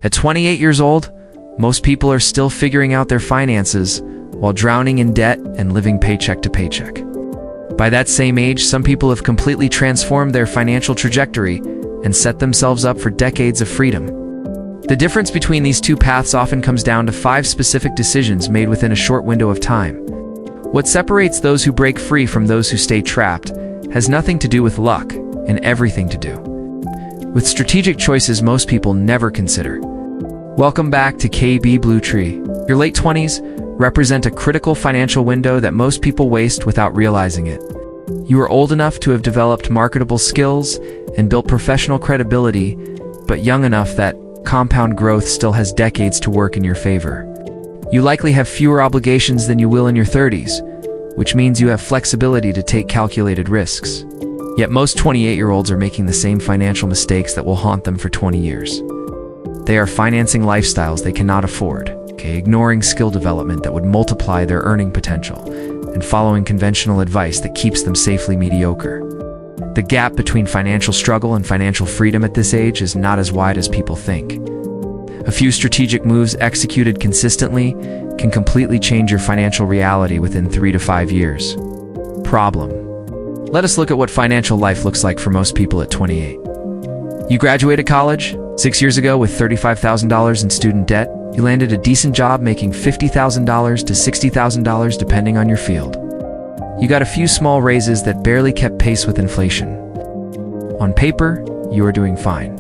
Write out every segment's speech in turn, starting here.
At 28 years old, most people are still figuring out their finances while drowning in debt and living paycheck to paycheck. By that same age, some people have completely transformed their financial trajectory and set themselves up for decades of freedom. The difference between these two paths often comes down to 5 specific decisions made within a short window of time. What separates those who break free from those who stay trapped has nothing to do with luck and everything to do with strategic choices most people never consider. Welcome back to KB Blue Tree. Your late 20s represent a critical financial window that most people waste without realizing it. You are old enough to have developed marketable skills and built professional credibility, but young enough that compound growth still has decades to work in your favor. You likely have fewer obligations than you will in your 30s, which means you have flexibility to take calculated risks. Yet most 28-year-olds are making the same financial mistakes that will haunt them for 20 years. They are financing lifestyles they cannot afford, ignoring skill development that would multiply their earning potential, and following conventional advice that keeps them safely mediocre. The gap between financial struggle and financial freedom at this age is not as wide as people think. A few strategic moves executed consistently can completely change your financial reality within 3 to 5 years. Problem. Let us look at what financial life looks like for most people at 28. You graduated college 6 years ago with $35,000 in student debt. You landed a decent job making $50,000 to $60,000 depending on your field. You got a few small raises that barely kept pace with inflation. On paper, you are doing fine,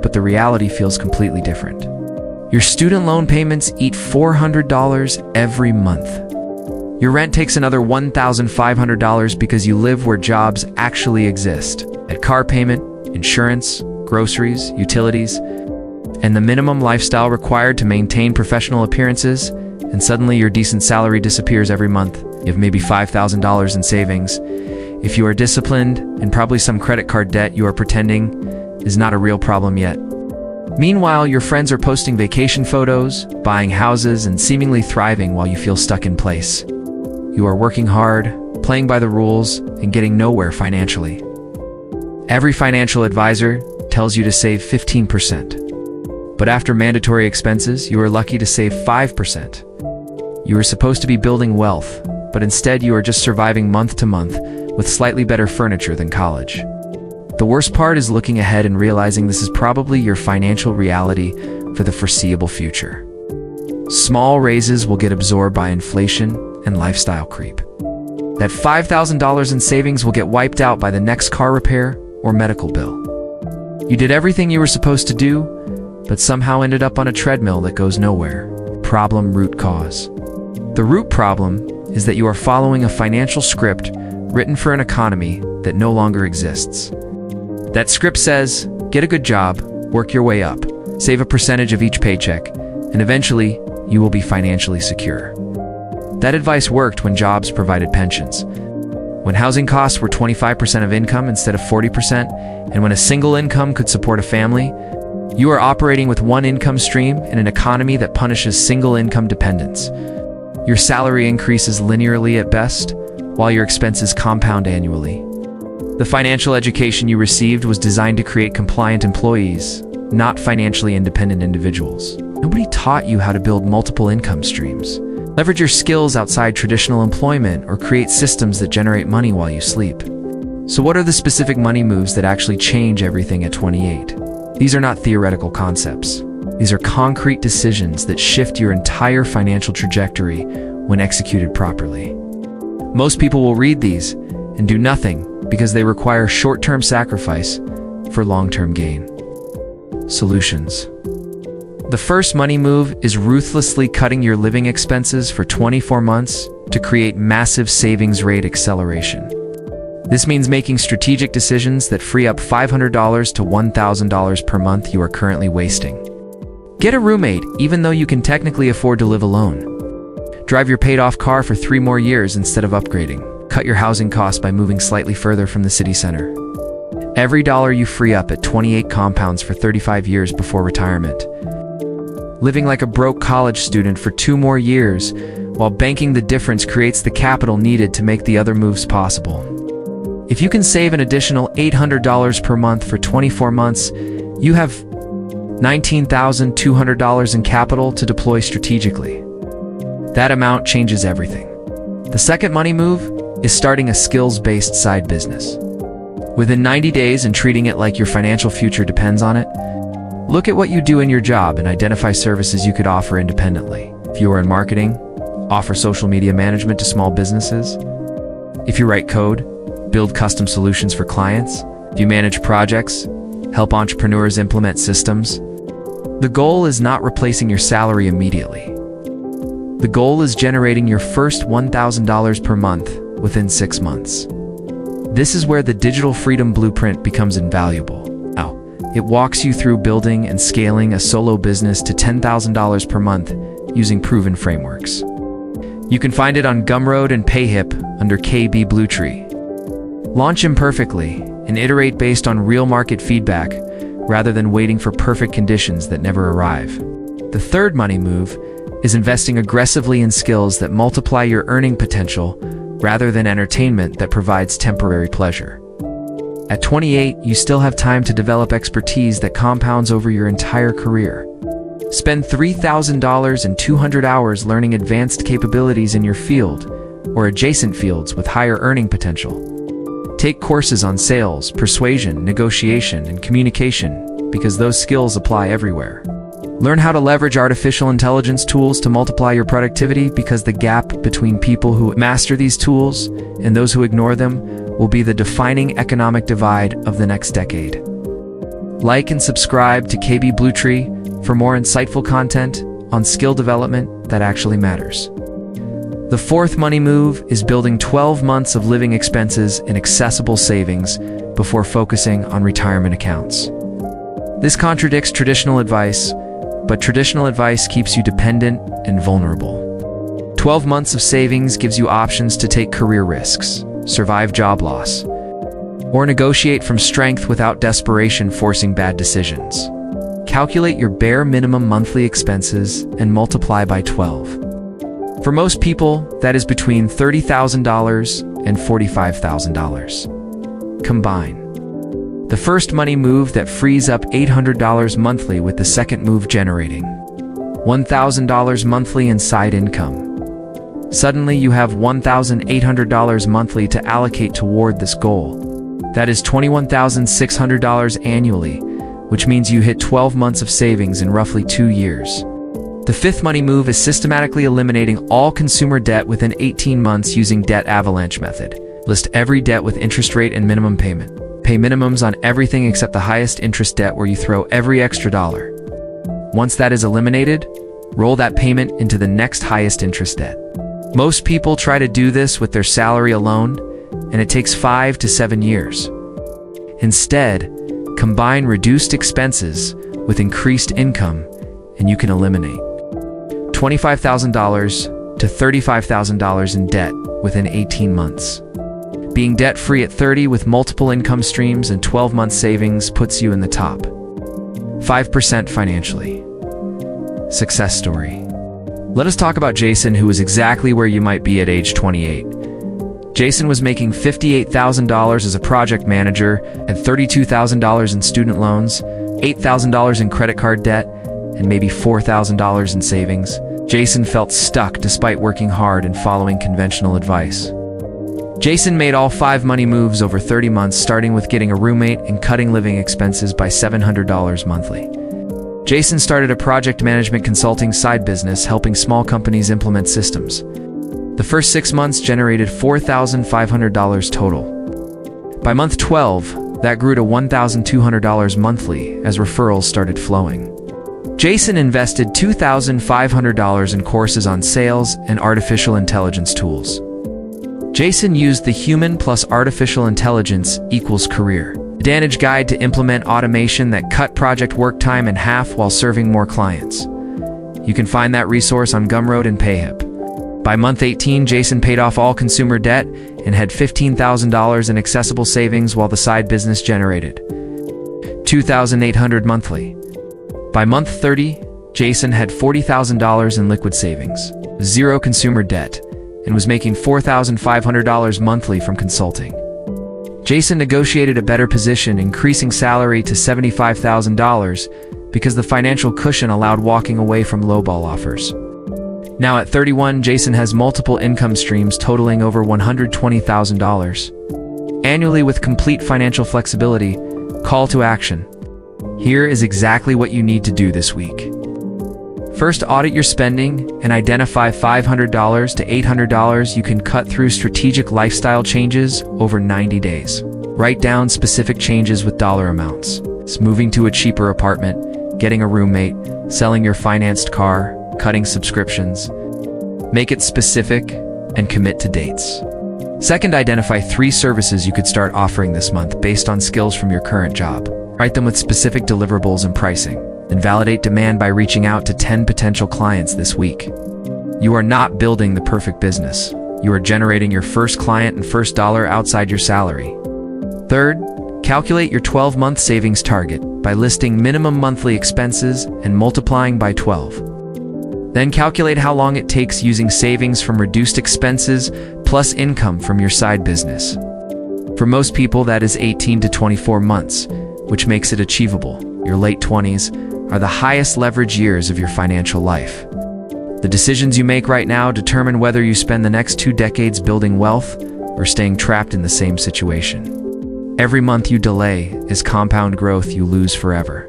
but the reality feels completely different. Your student loan payments eat $400 every month. Your rent takes another $1,500 because you live where jobs actually exist. At car payment, insurance, groceries, utilities, and the minimum lifestyle required to maintain professional appearances, and suddenly your decent salary disappears every month. You have maybe $5,000 in savings. If you are disciplined, and probably some credit card debt you are pretending is not a real problem yet. Meanwhile, your friends are posting vacation photos, buying houses, and seemingly thriving while you feel stuck in place. You are working hard, playing by the rules, and getting nowhere financially. Every financial advisor tells you to save 15%. But after mandatory expenses, you are lucky to save 5%. You are supposed to be building wealth, but instead you are just surviving month to month with slightly better furniture than college. The worst part is looking ahead and realizing this is probably your financial reality for the foreseeable future. Small raises will get absorbed by inflation and lifestyle creep. That $5,000 in savings will get wiped out by the next car repair or medical bill. You did everything you were supposed to do, but somehow ended up on a treadmill that goes nowhere. Problem, root cause. The root problem is that you are following a financial script written for an economy that no longer exists. That script says, get a good job, work your way up, save a percentage of each paycheck, and eventually you will be financially secure. That advice worked when jobs provided pensions, when housing costs were 25% of income instead of 40%, and when a single income could support a family. You are operating with one income stream in an economy that punishes single income dependence. Your salary increases linearly at best, while your expenses compound annually. The financial education you received was designed to create compliant employees, not financially independent individuals. Nobody taught you how to build multiple income streams, leverage your skills outside traditional employment, or create systems that generate money while you sleep. So what are the specific money moves that actually change everything at 28? These are not theoretical concepts. These are concrete decisions that shift your entire financial trajectory when executed properly. Most people will read these and do nothing because they require short-term sacrifice for long-term gain. Solutions. The first money move is ruthlessly cutting your living expenses for 24 months to create massive savings rate acceleration. This means making strategic decisions that free up $500 to $1,000 per month you are currently wasting. Get a roommate, even though you can technically afford to live alone. Drive your paid-off car for 3 more years instead of upgrading. Cut your housing costs by moving slightly further from the city center. Every dollar you free up at 28 compounds for 35 years before retirement. Living like a broke college student for 2 more years, while banking the difference creates the capital needed to make the other moves possible. If you can save an additional $800 per month for 24 months, you have $19,200 in capital to deploy strategically. That amount changes everything. The second money move is starting a skills-based side business. Within 90 days and treating it like your financial future depends on it, look at what you do in your job and identify services you could offer independently. If you are in marketing, offer social media management to small businesses. If you write code, build custom solutions for clients. If you manage projects, help entrepreneurs implement systems. The goal is not replacing your salary immediately. The goal is generating your first $1,000 per month within 6 months. This is where the digital freedom blueprint becomes invaluable. Now, it walks you through building and scaling a solo business to $10,000 per month using proven frameworks. You can find it on Gumroad and Payhip under KB Bluetree. Launch imperfectly and iterate based on real market feedback rather than waiting for perfect conditions that never arrive. The third money move is investing aggressively in skills that multiply your earning potential rather than entertainment that provides temporary pleasure. At 28, you still have time to develop expertise that compounds over your entire career. Spend $3,000 and 200 hours learning advanced capabilities in your field or adjacent fields with higher earning potential. Take courses on sales, persuasion, negotiation, and communication because those skills apply everywhere. Learn how to leverage artificial intelligence tools to multiply your productivity because the gap between people who master these tools and those who ignore them will be the defining economic divide of the next decade. Like and subscribe to KB Bluetree for more insightful content on skill development that actually matters. The fourth money move is building 12 months of living expenses in accessible savings before focusing on retirement accounts. This contradicts traditional advice, but traditional advice keeps you dependent and vulnerable. 12 months of savings gives you options to take career risks, survive job loss, or negotiate from strength without desperation forcing bad decisions. Calculate your bare minimum monthly expenses and multiply by 12. For most people, that is between $30,000 and $45,000. Combine. The first money move that frees up $800 monthly with the second move generating $1,000 monthly in side income. Suddenly you have $1,800 monthly to allocate toward this goal. That is $21,600 annually, which means you hit 12 months of savings in roughly 2 years. The fifth money move is systematically eliminating all consumer debt within 18 months using debt avalanche method. List every debt with interest rate and minimum payment. Pay minimums on everything except the highest interest debt where you throw every extra dollar. Once that is eliminated, roll that payment into the next highest interest debt. Most people try to do this with their salary alone, and it takes 5 to 7 years. Instead, combine reduced expenses with increased income, and you can eliminate $25,000 to $35,000 in debt within 18 months. Being debt-free at 30 with multiple income streams and 12-month savings puts you in the top 5% financially. Success story. Let us talk about Jason, who is exactly where you might be at age 28. Jason was making $58,000 as a project manager and $32,000 in student loans, $8,000 in credit card debt, and maybe $4,000 in savings. Jason felt stuck despite working hard and following conventional advice. Jason made all 5 money moves over 30 months, starting with getting a roommate and cutting living expenses by $700 monthly. Jason started a project management consulting side business helping small companies implement systems. The first 6 months generated $4,500 total. By month 12, that grew to $1,200 monthly as referrals started flowing. Jason invested $2,500 in courses on sales and artificial intelligence tools. Jason used the human plus artificial intelligence equals career advantage guide to implement automation that cut project work time in half while serving more clients. You can find that resource on Gumroad and Payhip. By month 18, Jason paid off all consumer debt and had $15,000 in accessible savings while the side business generated $2,800 monthly. By month 30, Jason had $40,000 in liquid savings, 0 consumer debt, and was making $4,500 monthly from consulting. Jason negotiated a better position, increasing salary to $75,000, because the financial cushion allowed walking away from lowball offers. Now at 31, Jason has multiple income streams totaling over $120,000. Annually with complete financial flexibility. Call to action. Here is exactly what you need to do this week. First, audit your spending and identify $500 to $800 you can cut through strategic lifestyle changes over 90 days. Write down specific changes with dollar amounts. It's moving to a cheaper apartment, getting a roommate, selling your financed car, cutting subscriptions. Make it specific and commit to dates. Second, identify 3 services you could start offering this month based on skills from your current job. Write them with specific deliverables and pricing. Then validate demand by reaching out to 10 potential clients this week. You are not building the perfect business. You are generating your first client and first dollar outside your salary. Third, calculate your 12-month savings target by listing minimum monthly expenses and multiplying by 12. Then calculate how long it takes using savings from reduced expenses plus income from your side business. For most people, that is 18 to 24 months, which makes it achievable. Your late 20s are the highest leverage years of your financial life. The decisions you make right now determine whether you spend the next 2 decades building wealth or staying trapped in the same situation. Every month you delay is compound growth you lose forever.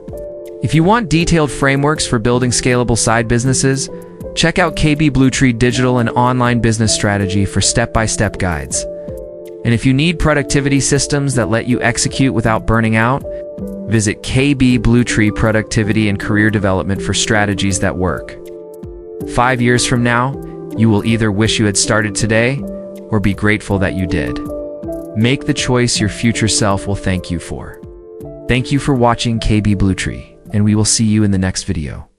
If you want detailed frameworks for building scalable side businesses, check out KB Bluetree Digital and Online Business Strategy for step-by-step guides. And if you need productivity systems that let you execute without burning out, visit KB Bluetree Productivity and Career Development for strategies that work. 5 years from now, you will either wish you had started today or be grateful that you did. Make the choice your future self will thank you for. Thank you for watching KB Bluetree, and we will see you in the next video.